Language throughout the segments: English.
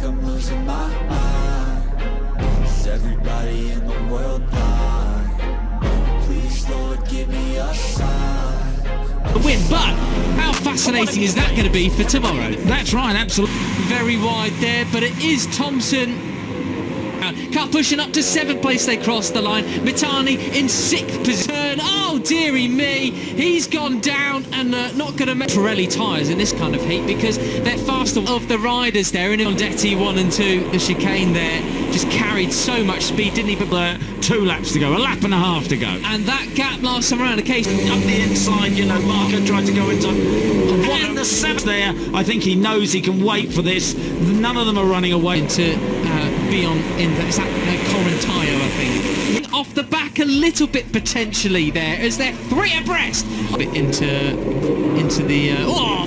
I'm losing my mind. Is everybody in the world blind? Please, Lord, give me a sign. A win, but how fascinating is that going to be for tomorrow? That's right, absolutely. Very wide there, but it is Thompson. Car pushing up to 7th place, they cross the line. Mitani in 6th position. Oh dearie me, he's gone down and not going to make Pirelli tyres in this kind of heat because they're faster of the riders there. And Ondetti 1 and 2, the chicane there just carried so much speed, didn't he? But 2 laps to go, a lap and a half to go. And that gap last time around, occasionally up the inside, you know, Marco tried to go into one the 7th there. I think he knows he can wait for this. None of them are running away. Into beyond in is that Correntaio, I think. Off the back a little bit potentially there as they're 3 abreast. A bit into the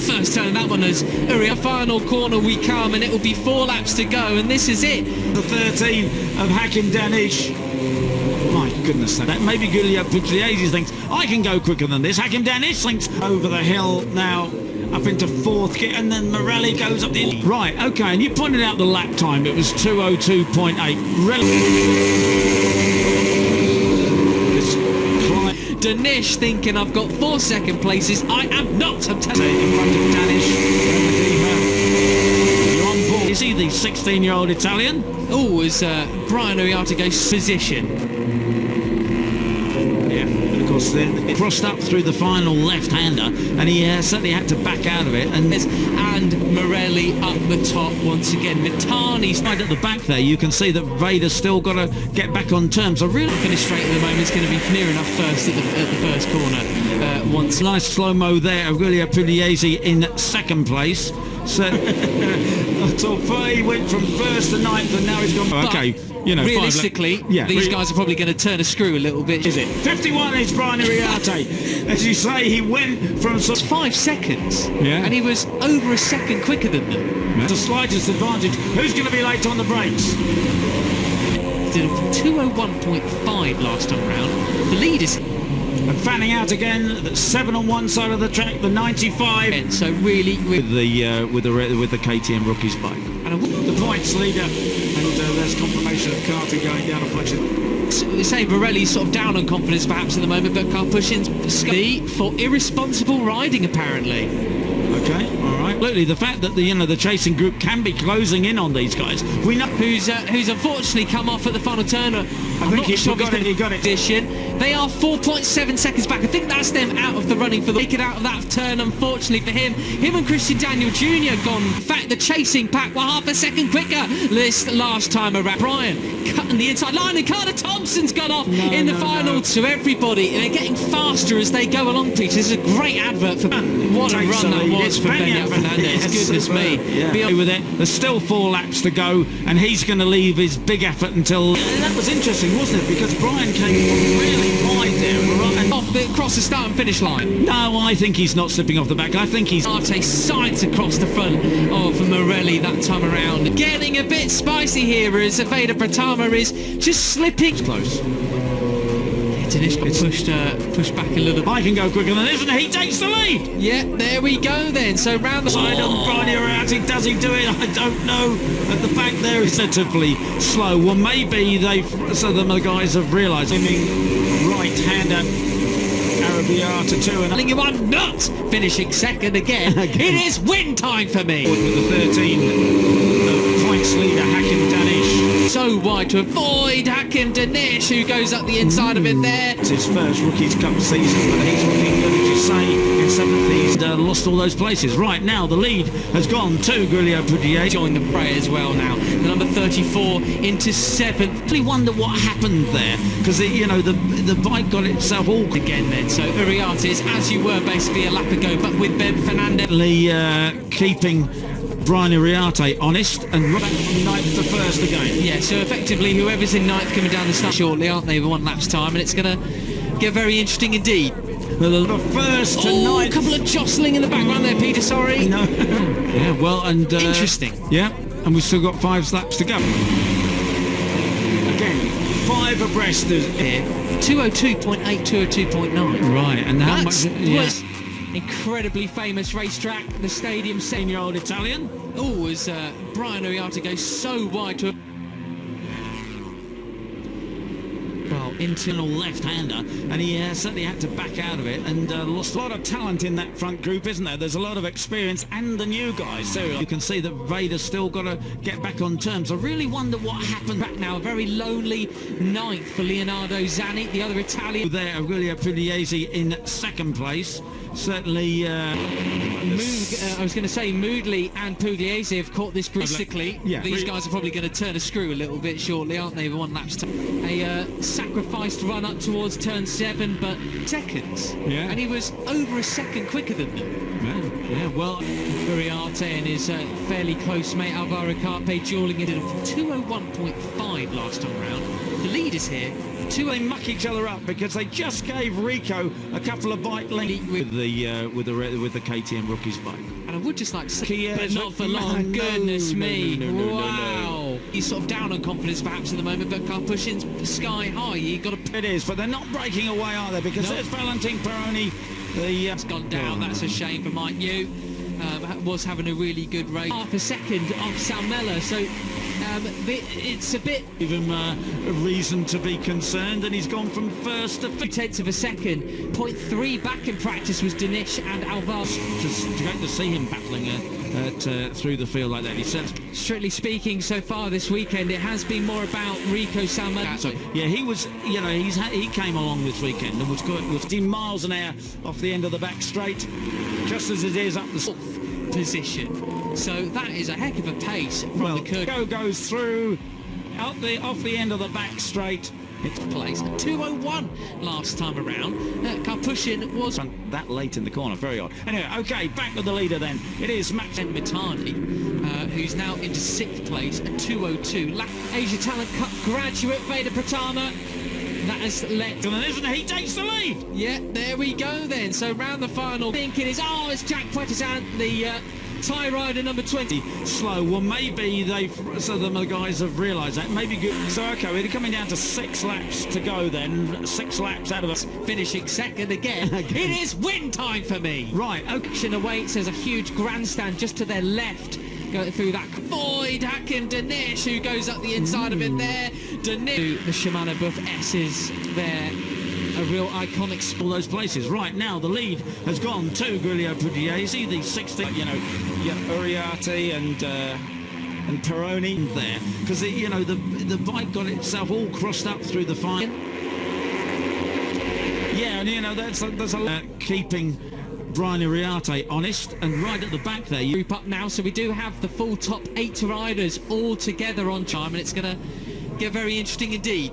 first turn. That one is a final corner we come, and it will be 4 laps to go, and this is it. The 13 of Hakim Danish. My goodness, that maybe GILA Pugliese thinks I can go quicker than this. Hakim Danish thinks over the hill now. Up into 4th gear, and then Morelli goes up the... Right, okay, and you pointed out the lap time. It was 2:02.8. Danish thinking I've got 4 second places. I am not. I'm telling you. In front of Danish. You're on board. Is he the 16-year-old Italian? Oh, as Brian Uriarte goes position. Then it crossed up through the final left-hander, and he certainly had to back out of it. And Morelli up the top once again. Mitani's right at the back there. You can see that Veda's still got to get back on terms. I really finish straight at the moment. It's going to be near enough first at the first corner. Once nice slow-mo there of GILA Pugliese in 2nd place. So he went from 1st to 9th, and now he's gone. Okay. You know, realistically, these guys are probably going to turn a screw a little bit. Is it? 51 is Brian Uriarte. As you say, he went from... 5 seconds, and he was over a second quicker than them. The slightest advantage. Who's going to be late on the brakes? Did 2:01.5 last time round. The lead is... And fanning out again, the 7 on one side of the track, the 95. And so really with the KTM rookies bike. And the points leader, and there's confirmation of Carter going down a flexion. They say Morelli's sort of down on confidence perhaps at the moment, but car pushing for irresponsible riding apparently. Okay, all right. Absolutely, the fact that the chasing group can be closing in on these guys. We know who's unfortunately come off at the final turn. I think he got it. They are 4.7 seconds back. I think that's them out of the running for the take it out of that turn. Unfortunately for him and Christian Daniel Jr. gone. In fact, the chasing pack were half a second quicker this last time around. Brian cutting the inside line, and Carter Thompson's gone off in the final. So everybody, they're getting faster as they go along, Peter. This is a great advert for what a run that was for Beñat Fernandez. Goodness me. With it, there's still 4 laps to go, and he's going to leave his big effort until... And that was interesting, wasn't it? Because Brian came really wide there. And across the start and finish line. No, I think he's not slipping off the back. I think he's... Arte sides across the front of Morelli that time around. Getting a bit spicy here as Veda Pratama is just slipping. It's close. Danish got pushed back a little. I can go quicker than this, and he takes the lead. Yeah, there we go then. So round the side of Brian Uriarte, does he do it? I don't know. At the back there is relatively slow. Well, maybe some of the guys have realised. Right-hander Arabiata too, and you are not finishing second again. It is win time for me. With the 13 points leader Hakim Danish. So wide to avoid Hakim Danish, who goes up the inside of it there. It's his first Rookies Cup season, but he's looking good, as you say. In 7th, he's lost all those places. Right now, the lead has gone to GILA Pugliese. Joined the fray as well now. The number 34 into 7th. Really wonder what happened there, because the bike got itself all again then. So Uriarte is as you were basically a lap ago, but with Ben Fernandez keeping Brian Uriarte honest and back from 9th to 1st again. Yeah, so effectively whoever's in 9th coming down the start shortly, aren't they, with 1 lap's time, and it's going to get very interesting indeed. The 1st to 9th. A couple of jostling in the background there, Peter, sorry. No. Yeah, well, and... interesting. Yeah, and we've still got 5 laps to go. Again, 5 abreast here. 202.8, 202.9. Right, and how much... Yeah. incredibly famous racetrack, the stadium. 10-year-old Italian. Oh, as Brian Oriata goes so wide to Internal left-hander, and he certainly had to back out of it and lost a lot of talent in that front group, isn't there? There's a lot of experience and the new guys. So you can see that Veda's still got to get back on terms. I really wonder what happened. back now. A very lonely ninth for Leonardo Zanni, the other Italian. There, Aurelio Pugliese in second place. Certainly, I was going to say Moodley and Pugliese have caught this realistically. Yeah. These guys are probably going to turn a screw a little bit shortly, aren't they? One lap's time. A sacrificed run up towards turn 7, but seconds. Yeah. And he was over a second quicker than them. yeah, well, Uriarte and his fairly close mate Alvaro Carpe dueling it at 201.5 last time round. The lead is here. they muck each other up because they just gave Rico a couple of bike lengths with the KTM rookies bike. And I would just like to say, Kia, but not for long. Goodness me! Wow! He's sort of down on confidence perhaps at the moment, but car pushing sky high. You got to. It is, but they're not breaking away, are they? Because there's Valentin Peroni. It's gone down. That's a shame for Mike New. Was having a really good race. Half a second off Salmella, so it's a bit. Give him a reason to be concerned, and he's gone from first to 2/10 of a second. 0.3 back in practice was Dinesh and Alvaro. Just great to see him battling through the field like that. He said, strictly speaking, so far this weekend, it has been more about Rico Salmella. So yeah, he was. You know, he came along this weekend and was good. Was 10 miles an hour off the end of the back straight, just as it is up the position. So that is a heck of a pace from the curve. Goes through off the end of the back straight. It's place 2:01 last time around. Karpushin was that late in the corner, very odd. Anyway, okay, back with the leader then. It is Max Mitani, who's now into 6th place at 2:02. Asia Talent Cup graduate Veda Pratana. That has led. And isn't he takes the lead? Yeah, there we go then. So round the final, thinking is, it's Jack Puetizan, the tie rider number 20. Slow. Well, maybe the guys have realised that. Maybe good. So okay, we're coming down to 6 laps to go then. 6 laps out of us. Finishing second again. It is win time for me. Right. Action awaits. There's a huge grandstand just to their left. Going through that void, Hakim Dinesh, who goes up the inside of it there. Dinesh, the Shimano Buff S's there. A real iconic all those places. Right now, the lead has gone to Aurelio Pugliese, the 16th, Uriarte and Peroni there, because the bike got itself all crossed up through the final. Yeah, and there's a lot keeping Brian Uriarte honest, and right at the back there, group up now, so we do have the full top 8 riders all together on time, and it's going to get very interesting indeed.